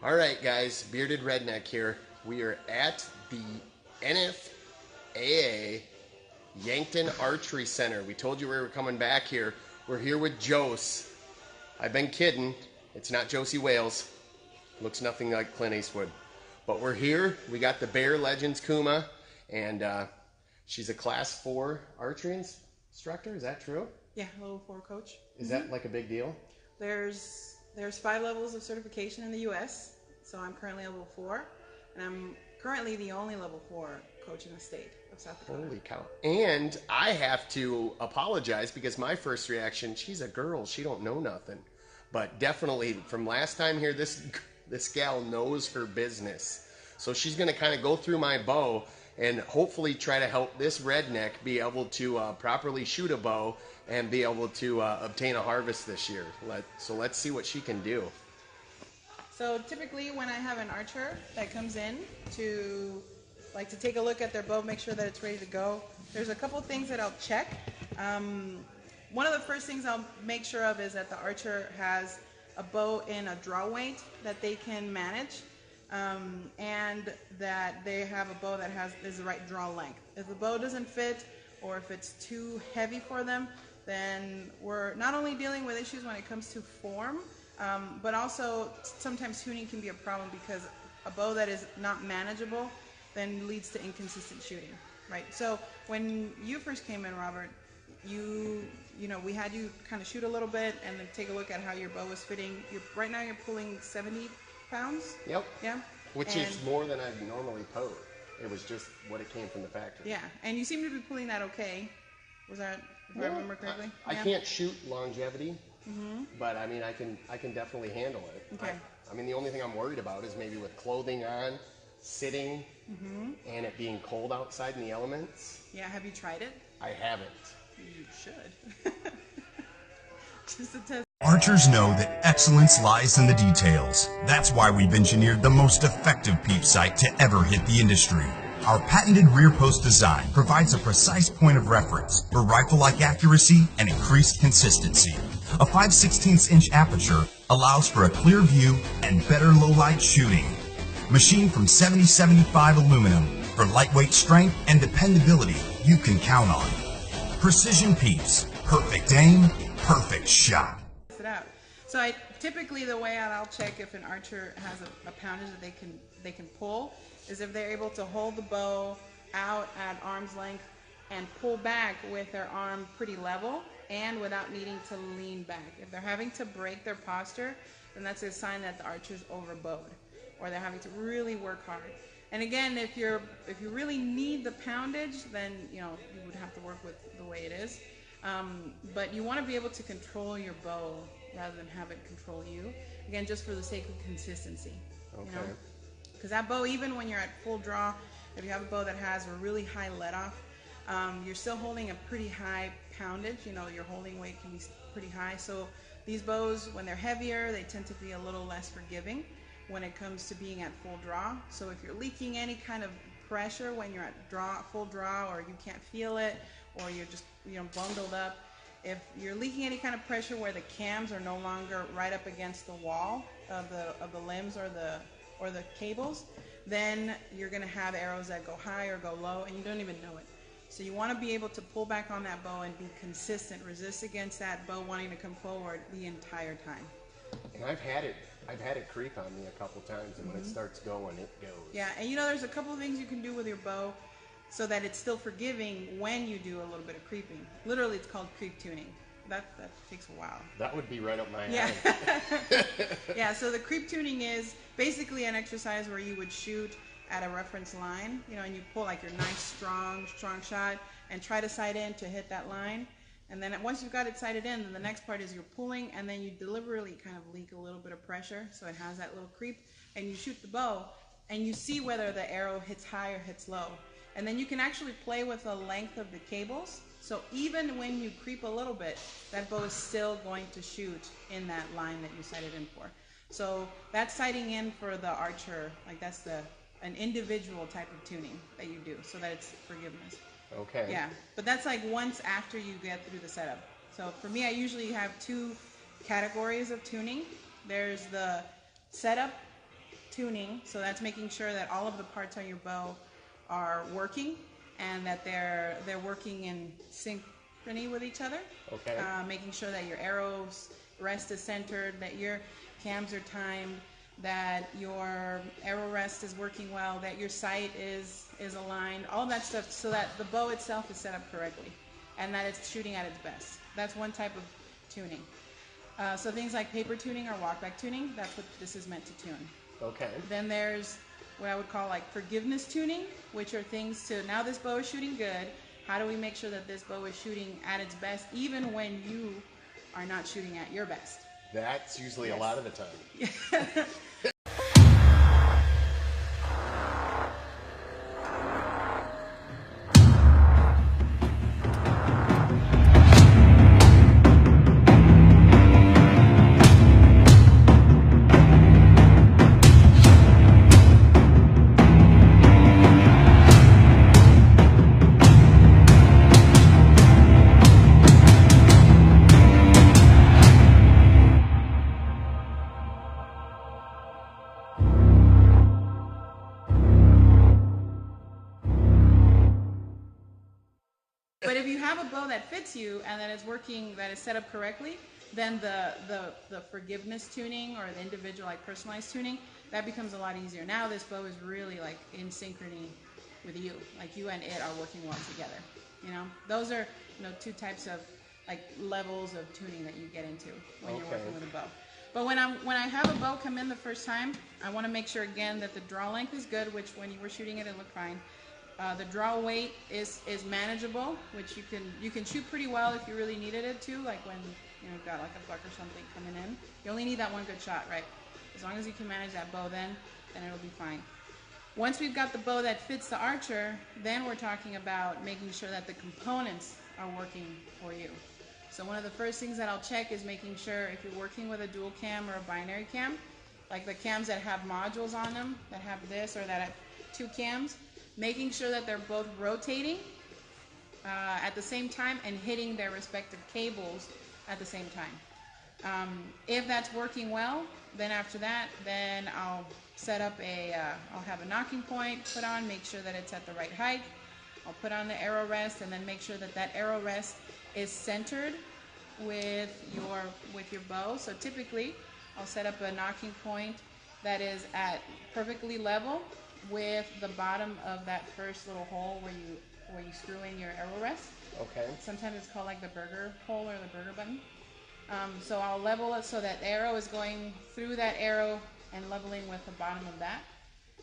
All right, guys, Bearded Redneck here. We are at the NFAA Yankton Archery Center. We told you we were coming back here. We're here with Jose. I've been kidding. It's not Josie Wales. Looks nothing like Clint Eastwood. But we're here. We got the Bear Legends Kuma, and she's a Class 4 archery instructor. Is that true? Yeah, level 4 coach. Is that like a big deal? There's 5 levels of certification in the U.S., so I'm currently level 4, and I'm currently the only level 4 coach in the state of South Dakota. Holy cow. And I have to apologize because my first reaction, she's a girl, she don't know nothing. But definitely from last time here, this gal knows her business. So she's going to kind of go through my bow and hopefully try to help this redneck be able to properly shoot a bow and be able to obtain a harvest this year. So let's see what she can do. So typically when I have an archer that comes in to take a look at their bow, make sure that it's ready to go, there's a couple things that I'll check. One of the first things I'll make sure of is that the archer has a bow in a draw weight that they can manage, and that they have a bow that is the right draw length. If the bow doesn't fit, or if it's too heavy for them, then we're not only dealing with issues when it comes to form, but also sometimes tuning can be a problem because a bow that is not manageable then leads to inconsistent shooting, right? So when you first came in, Robert, we had you kind of shoot a little bit and then take a look at how your bow was fitting. Right now you're pulling 70 pounds? Yep. Yeah. Which is more than I'd normally pose. It was just what it came from the factory. Yeah, and you seem to be pulling that okay. Was that, if I remember correctly? I can't shoot longevity, but I mean, I can definitely handle it. Okay. I mean, the only thing I'm worried about is maybe with clothing on, sitting, and it being cold outside in the elements. Yeah, have you tried it? I haven't. You should. Just a test. Archers know that excellence lies in the details. That's why we've engineered the most effective peep sight to ever hit the industry. Our patented rear post design provides a precise point of reference for rifle-like accuracy and increased consistency. A 5/16 inch aperture allows for a clear view and better low-light shooting. Machined from 7075 aluminum for lightweight strength and dependability you can count on. Precision peeps, perfect aim, perfect shot. It out. So typically the way I'll check if an archer has a poundage that they can pull is if they're able to hold the bow out at arm's length and pull back with their arm pretty level and without needing to lean back. If they're having to break their posture, then that's a sign that the archer's overbowed or they're having to really work hard. And again, if you really need the poundage, then you would have to work with the way it is. But you want to be able to control your bow rather than have it control you. Again, just for the sake of consistency. Okay. Because that bow, even when you're at full draw, if you have a bow that has a really high let-off, you're still holding a pretty high poundage. Your holding weight can be pretty high. So these bows, when they're heavier, they tend to be a little less forgiving when it comes to being at full draw. So if you're leaking any kind of pressure when you're at full draw, or you can't feel it, or you're just bundled up, if you're leaking any kind of pressure where the cams are no longer right up against the wall of the limbs or the cables, then you're going to have arrows that go high or go low and you don't even know it. So you want to be able to pull back on that bow and be consistent, resist against that bow wanting to come forward the entire time. And I've had it creep on me a couple times, and when it starts going, it goes. Yeah, and there's a couple of things you can do with your bow so that it's still forgiving when you do a little bit of creeping. Literally, it's called creep tuning. That takes a while. That would be right up my alley. Yeah. Yeah, so the creep tuning is basically an exercise where you would shoot at a reference line, and you pull like your nice, strong shot and try to sight in to hit that line. And then once you've got it sighted in, then the next part is you're pulling, and then you deliberately kind of leak a little bit of pressure so it has that little creep, and you shoot the bow, and you see whether the arrow hits high or hits low. And then you can actually play with the length of the cables. So even when you creep a little bit, that bow is still going to shoot in that line that you sighted in for. So that's sighting in for the archer, like that's an individual type of tuning that you do so that it's forgiveness. Okay. Yeah, but that's like once after you get through the setup. So for me, I usually have 2 categories of tuning. There's the setup tuning. So that's making sure that all of the parts on your bow are working and that they're working in synchrony with each other. Okay. Making sure that your arrows rest is centered, that your cams are timed, that your arrow rest is working well, that your sight is aligned, all that stuff, so that the bow itself is set up correctly and that it's shooting at its best. That's one type of tuning. So things like paper tuning or walkback tuning, that's what this is meant to tune. Okay. Then there's what I would call like forgiveness tuning, which are things to, now this bow is shooting good, how do we make sure that this bow is shooting at its best even when you are not shooting at your best? That's usually a lot of the time. But if you have a bow that fits you and that is working, that is set up correctly, then the forgiveness tuning or the individual, like personalized tuning, that becomes a lot easier. Now this bow is really like in synchrony with you, like you and it are working well together. You know, those are, you know, two types of like levels of tuning that you get into when you're working with a bow. But when I have a bow come in the first time, I want to make sure again that the draw length is good, which when you were shooting it, it looked fine. The draw weight is manageable, which you can shoot pretty well if you really needed it to, like when you've got like a buck or something coming in. You only need that one good shot, right? As long as you can manage that bow, then it'll be fine. Once we've got the bow that fits the archer, then we're talking about making sure that the components are working for you. So one of the first things that I'll check is making sure if you're working with a dual cam or a binary cam, like the cams that have modules on them, that have this or that have two cams, making sure that they're both rotating at the same time and hitting their respective cables at the same time. If that's working well, then after that, then I'll set up I'll have a knocking point put on, make sure that it's at the right height. I'll put on the arrow rest and then make sure that that arrow rest is centered with your bow. So typically, I'll set up a knocking point that is at perfectly level with the bottom of that first little hole where you screw in your arrow rest. Okay. Sometimes it's called like the burger hole or the burger button. So I'll level it so that the arrow is going through that arrow and leveling with the bottom of that.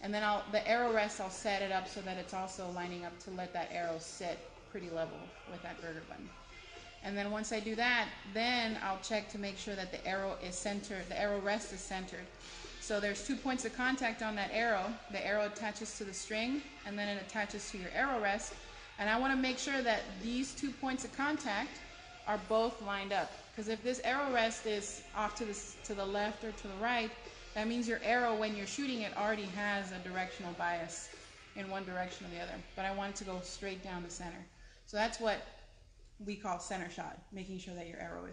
And then the arrow rest, I'll set it up so that it's also lining up to let that arrow sit pretty level with that burger button. And then once I do that, then I'll check to make sure that the arrow is centered, the arrow rest is centered. So there's 2 points of contact on that arrow. The arrow attaches to the string and then it attaches to your arrow rest. And I want to make sure that these 2 points of contact are both lined up. Because if this arrow rest is off to the left or to the right, that means your arrow, when you're shooting it, already has a directional bias in one direction or the other. But I want it to go straight down the center. So that's what we call center shot, making sure that your arrow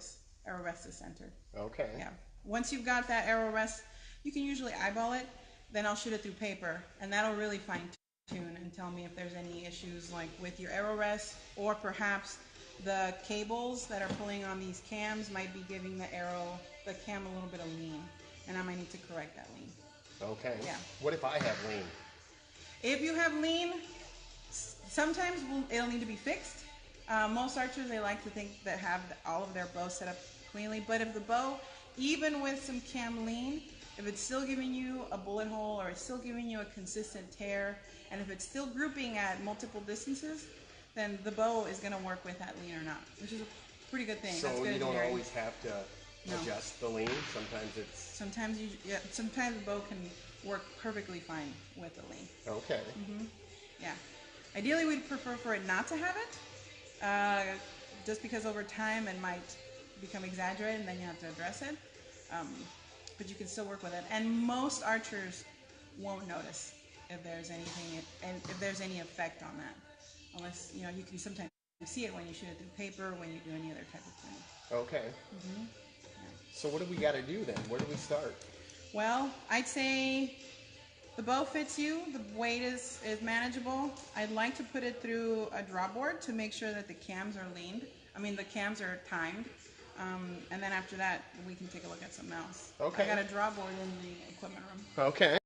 rest is centered. Okay. Yeah. Once you've got that arrow rest, you can usually eyeball it. Then I'll shoot it through paper, and that'll really fine tune and tell me if there's any issues like with your arrow rest, or perhaps the cables that are pulling on these cams might be giving the cam a little bit of lean, and I might need to correct that lean. Okay. Yeah. What if I have lean? If you have lean, sometimes it'll need to be fixed. Most archers, they like to think that have all of their bows set up cleanly, but if the bow, even with some cam lean, if it's still giving you a bullet hole or it's still giving you a consistent tear, and if it's still grouping at multiple distances, then the bow is going to work with that lean or not, which is a pretty good thing. So that's good you don't engineering. always have to adjust the lean. Sometimes it's... Sometimes the bow can work perfectly fine with the lean. Okay. Mm-hmm. Yeah. Ideally, we'd prefer for it not to have it, just because over time it might become exaggerated and then you have to address it. But you can still work with it. And most archers won't notice if there's anything, and if there's any effect on that. Unless, you can sometimes see it when you shoot it through paper, when you do any other type of thing. Okay. Mm-hmm. Yeah. So what do we got to do then? Where do we start? Well, I'd say The bow fits you, the weight is manageable. I'd like to put it through a drop board to make sure that the cams are leaned. The cams are timed. And then after that, we can take a look at something else. Okay. I got a drop board in the equipment room. Okay.